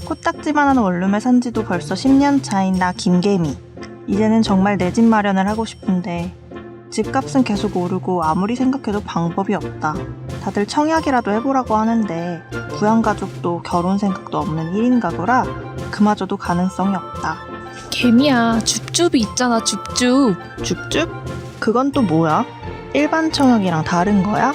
코딱지만한 원룸에 산 지도 벌써 10년 차인 나 김개미. 이제는 정말 내 집 마련을 하고 싶은데 집값은 계속 오르고 아무리 생각해도 방법이 없다. 다들 청약이라도 해보라고 하는데 부양가족도 결혼 생각도 없는 1인 가구라 그마저도 가능성이 없다. 개미야, 줍줍이 있잖아, 줍줍. 줍줍? 그건 또 뭐야? 일반 청약이랑 다른 거야?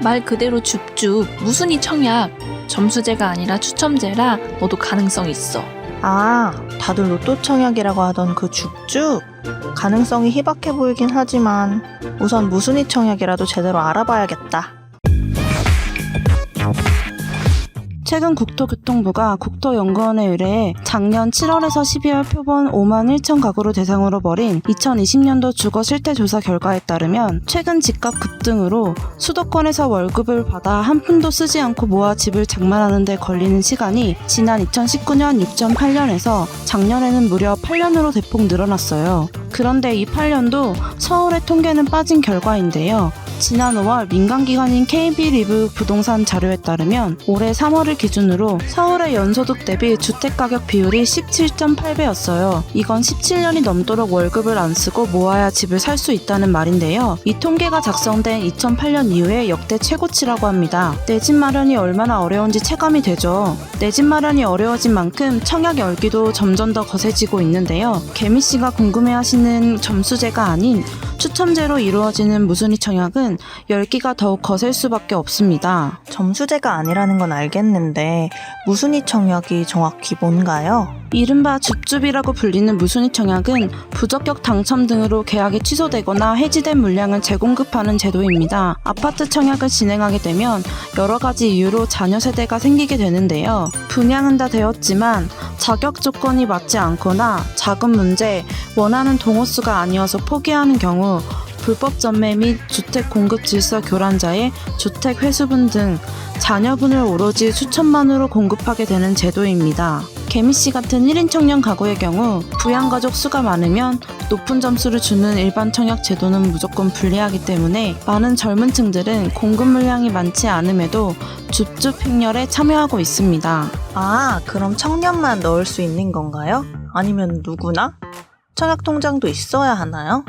말 그대로 줍줍. 무순위 청약. 점수제가 아니라 추첨제라 너도 가능성 있어. 아, 다들 로또 청약이라고 하던 그 줍줍? 가능성이 희박해 보이긴 하지만 우선 무순위 청약이라도 제대로 알아봐야겠다. 최근 국토교통부가 국토연구원에 의뢰해 작년 7월에서 12월 표본 5만 1천 가구를 대상으로 벌인 2020년도 주거 실태 조사 결과에 따르면 최근 집값 급등으로 수도권에서 월급을 받아 한 푼도 쓰지 않고 모아 집을 장만하는 데 걸리는 시간이 지난 2019년 6.8년에서 작년에는 무려 8년으로 대폭 늘어났어요. 그런데 이 8년도 서울의 통계는 빠진 결과인데요. 지난 5월 민간기관인 KB리브 부동산 자료에 따르면 올해 3월을 기준으로 서울의 연소득 대비 주택가격 비율이 17.8배였어요. 이건 17년이 넘도록 월급을 안 쓰고 모아야 집을 살 수 있다는 말인데요. 이 통계가 작성된 2008년 이후에 역대 최고치라고 합니다. 내 집 마련이 얼마나 어려운지 체감이 되죠. 내 집 마련이 어려워진 만큼 청약 열기도 점점 더 거세지고 있는데요. 개미씨가 궁금해하시는 점수제가 아닌 추첨제로 이루어지는 무순위 청약은 열기가 더욱 거셀 수밖에 없습니다. 점수제가 아니라는 건 알겠는데 무순위 청약이 정확히 뭔가요? 이른바 줍줍이라고 불리는 무순위 청약은 부적격 당첨 등으로 계약이 취소되거나 해지된 물량을 재공급하는 제도입니다. 아파트 청약을 진행하게 되면 여러 가지 이유로 자녀 세대가 생기게 되는데요. 분양은 다 되었지만 자격 조건이 맞지 않거나 자금 문제, 원하는 동호수가 아니어서 포기하는 경우 불법 전매 및 주택 공급 질서 교란자의 주택 회수분 등 자녀분을 오로지 수천만으로 공급하게 되는 제도입니다. 개미씨 같은 1인 청년 가구의 경우 부양가족 수가 많으면 높은 점수를 주는 일반 청약 제도는 무조건 불리하기 때문에 많은 젊은 층들은 공급 물량이 많지 않음에도 줍줍 행렬에 참여하고 있습니다. 아, 그럼 청년만 넣을 수 있는 건가요? 아니면 누구나? 청약 통장도 있어야 하나요?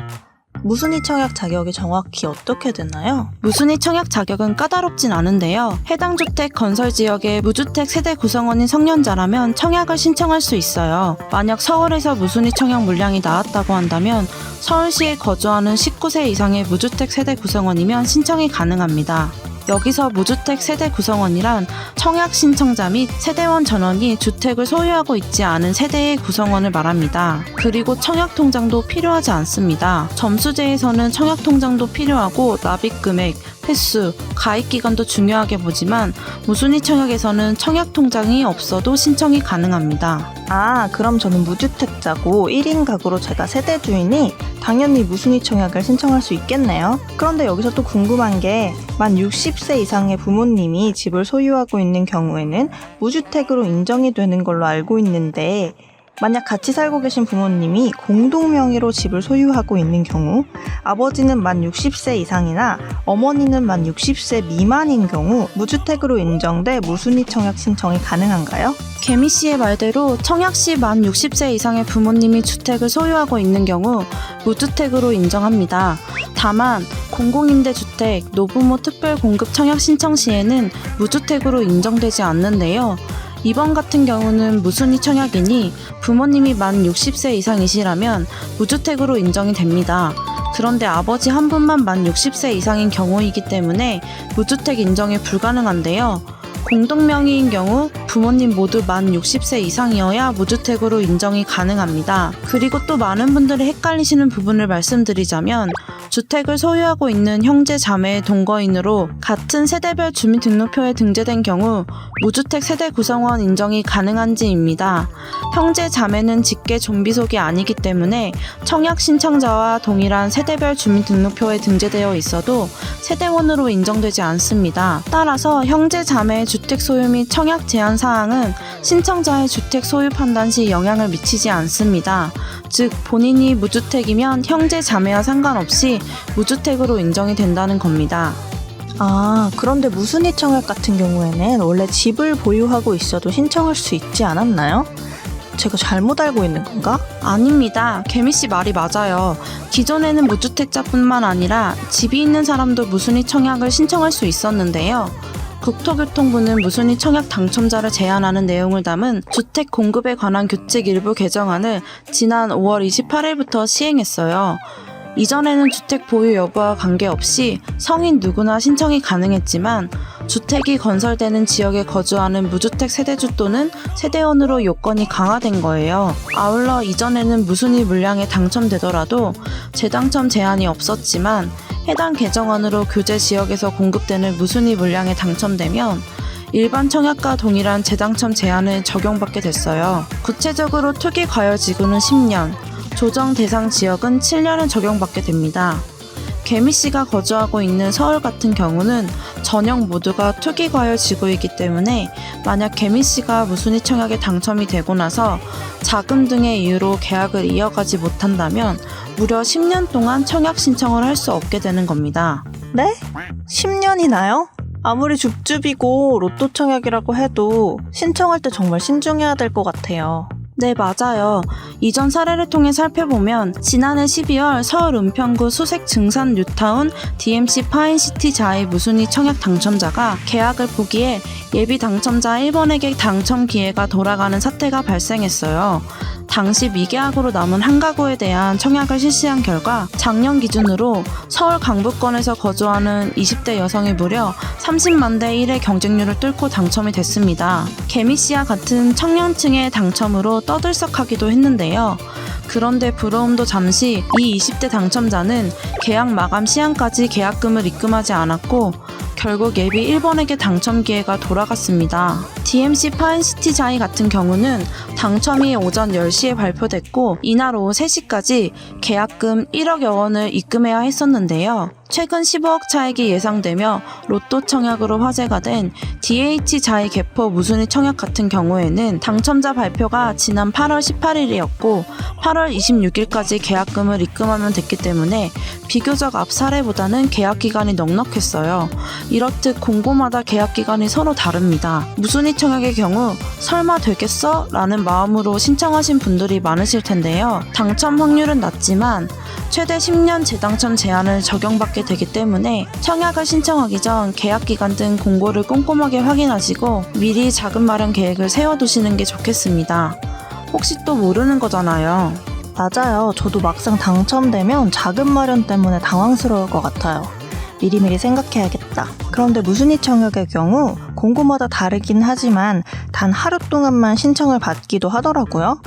무순위 청약 자격이 정확히 어떻게 되나요? 무순위 청약 자격은 까다롭진 않은데요. 해당 주택 건설 지역의 무주택 세대 구성원인 성년자라면 청약을 신청할 수 있어요. 만약 서울에서 무순위 청약 물량이 나왔다고 한다면 서울시에 거주하는 19세 이상의 무주택 세대 구성원이면 신청이 가능합니다. 여기서 무주택 세대 구성원이란 청약 신청자 및 세대원 전원이 주택을 소유하고 있지 않은 세대의 구성원을 말합니다. 그리고 청약 통장도 필요하지 않습니다. 점수제에서는 청약 통장도 필요하고 납입 금액, 횟수, 가입 기간도 중요하게 보지만 무순위 청약에서는 청약 통장이 없어도 신청이 가능합니다. 아, 그럼 저는 무주택자고 1인 가구로 제가 세대 주인이 당연히 무순위 청약을 신청할 수 있겠네요. 그런데 여기서 또 궁금한 게 만 60세 이상의 부모님이 집을 소유하고 있는 경우에는 무주택으로 인정이 되는 걸로 알고 있는데 만약 같이 살고 계신 부모님이 공동 명의로 집을 소유하고 있는 경우 아버지는 만 60세 이상이나 어머니는 만 60세 미만인 경우 무주택으로 인정돼 무순위 청약 신청이 가능한가요? 개미씨의 말대로 청약시 만 60세 이상의 부모님이 주택을 소유하고 있는 경우 무주택으로 인정합니다. 다만 공공임대주택, 노부모 특별공급 청약 신청 시에는 무주택으로 인정되지 않는데요. 이번 같은 경우는 무순위 청약이니 부모님이 만 60세 이상이시라면 무주택으로 인정이 됩니다. 그런데 아버지 한 분만 만 60세 이상인 경우이기 때문에 무주택 인정이 불가능한데요. 공동명의인 경우 부모님 모두 만 60세 이상이어야 무주택으로 인정이 가능합니다. 그리고 또 많은 분들이 헷갈리시는 부분을 말씀드리자면 주택을 소유하고 있는 형제 자매의 동거인으로 같은 세대별 주민등록표에 등재된 경우 무주택 세대 구성원 인정이 가능한지입니다. 형제 자매는 직계 좀비속이 아니기 때문에 청약 신청자와 동일한 세대별 주민등록표에 등재되어 있어도 세대원으로 인정되지 않습니다. 따라서 형제 자매의 주택 소유 및 청약 제한 사항은 신청자의 주택 소유 판단 시 영향을 미치지 않습니다. 즉 본인이 무주택이면 형제 자매와 상관없이 무주택으로 인정이 된다는 겁니다. 아, 그런데 무순위 청약 같은 경우에는 원래 집을 보유하고 있어도 신청할 수 있지 않았나요? 제가 잘못 알고 있는 건가? 아닙니다. 개미씨 말이 맞아요. 기존에는 무주택자뿐만 아니라 집이 있는 사람도 무순위 청약을 신청할 수 있었는데요. 국토교통부는 무순위 청약 당첨자를 제한하는 내용을 담은 주택 공급에 관한 규칙 일부 개정안을 지난 5월 28일부터 시행했어요. 이전에는 주택 보유 여부와 관계없이 성인 누구나 신청이 가능했지만 주택이 건설되는 지역에 거주하는 무주택 세대주 또는 세대원으로 요건이 강화된 거예요. 아울러 이전에는 무순위 물량에 당첨되더라도 재당첨 제한이 없었지만 해당 개정안으로 교제 지역에서 공급되는 무순위 물량에 당첨되면 일반 청약과 동일한 재당첨 제한을 적용받게 됐어요. 구체적으로 투기 과열 지구는 10년, 조정 대상 지역은 7년을 적용받게 됩니다. 개미씨가 거주하고 있는 서울 같은 경우는 전역 모두가 투기 과열 지구이기 때문에 만약 개미씨가 무순위 청약에 당첨이 되고 나서 자금 등의 이유로 계약을 이어가지 못한다면 무려 10년 동안 청약 신청을 할 수 없게 되는 겁니다. 네? 10년이나요? 아무리 줍줍이고 로또 청약이라고 해도 신청할 때 정말 신중해야 될 것 같아요. 네, 맞아요. 이전 사례를 통해 살펴보면 지난해 12월 서울 은평구 수색 증산 뉴타운 DMC 파인시티 자이 무순위 청약 당첨자가 계약을 포기해 예비 당첨자 1번에게 당첨 기회가 돌아가는 사태가 발생했어요. 당시 미계약으로 남은 한 가구에 대한 청약을 실시한 결과 작년 기준으로 서울 강북권에서 거주하는 20대 여성이 무려 30만 대 1의 경쟁률을 뚫고 당첨이 됐습니다. 개미씨와 같은 청년층의 당첨으로 떠들썩하기도 했는데요. 그런데 부러움도 잠시 이 20대 당첨자는 계약 마감 시한까지 계약금을 입금하지 않았고 결국 예비 1번에게 당첨 기회가 돌아갔습니다. DMC 파인시티 자이 같은 경우는 당첨이 오전 10시에 발표됐고 이날 오후 3시까지 계약금 1억여 원을 입금해야 했었는데요. 최근 15억 차익이 예상되며 로또 청약으로 화제가 된 DH 자이 개포 무순위 청약 같은 경우에는 당첨자 발표가 지난 8월 18일이었고 8월 26일까지 계약금을 입금하면 됐기 때문에 비교적 앞 사례보다는 계약 기간이 넉넉했어요. 이렇듯 공고마다 계약 기간이 서로 다릅니다. 무순위 청약의 경우 설마 되겠어? 라는 마음으로 신청하신 분들이 많으실 텐데요. 당첨 확률은 낮지만 최대 10년 재당첨 제한을 적용받게 되기 때문에 청약을 신청하기 전 계약기간 등 공고를 꼼꼼하게 확인하시고 미리 자금 마련 계획을 세워두시는 게 좋겠습니다. 혹시 또 모르는 거잖아요. 맞아요. 저도 막상 당첨되면 자금 마련 때문에 당황스러울 것 같아요. 미리미리 생각해야겠다. 그런데 무순위 청약의 경우 공고마다 다르긴 하지만 단 하루 동안만 신청을 받기도 하더라고요.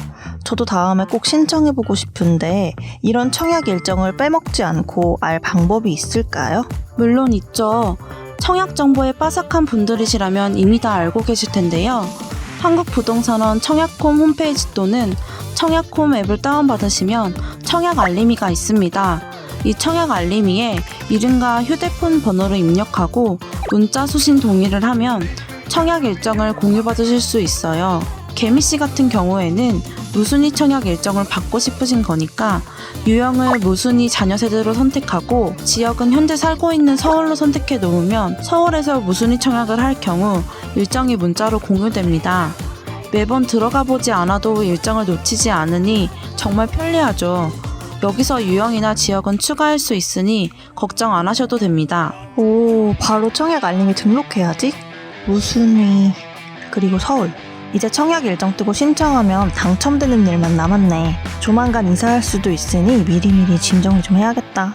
저도 다음에 꼭 신청해보고 싶은데 이런 청약 일정을 빼먹지 않고 알 방법이 있을까요? 물론 있죠. 청약 정보에 빠삭한 분들이시라면 이미 다 알고 계실 텐데요. 한국부동산원 청약홈 홈페이지 또는 청약홈 앱을 다운받으시면 청약 알림이가 있습니다. 이 청약 알림이에 이름과 휴대폰 번호를 입력하고 문자 수신 동의를 하면 청약 일정을 공유받으실 수 있어요. 개미씨 같은 경우에는 무순위 청약 일정을 받고 싶으신 거니까 유형을 무순위 자녀 세대로 선택하고 지역은 현재 살고 있는 서울로 선택해 놓으면 서울에서 무순위 청약을 할 경우 일정이 문자로 공유됩니다. 매번 들어가 보지 않아도 일정을 놓치지 않으니 정말 편리하죠. 여기서 유형이나 지역은 추가할 수 있으니 걱정 안 하셔도 됩니다. 오, 바로 청약 알림에 등록해야지. 무순위 그리고 서울. 이제 청약 일정 뜨고 신청하면 당첨되는 일만 남았네. 조만간 이사할 수도 있으니 미리미리 짐 정리 좀 해야겠다.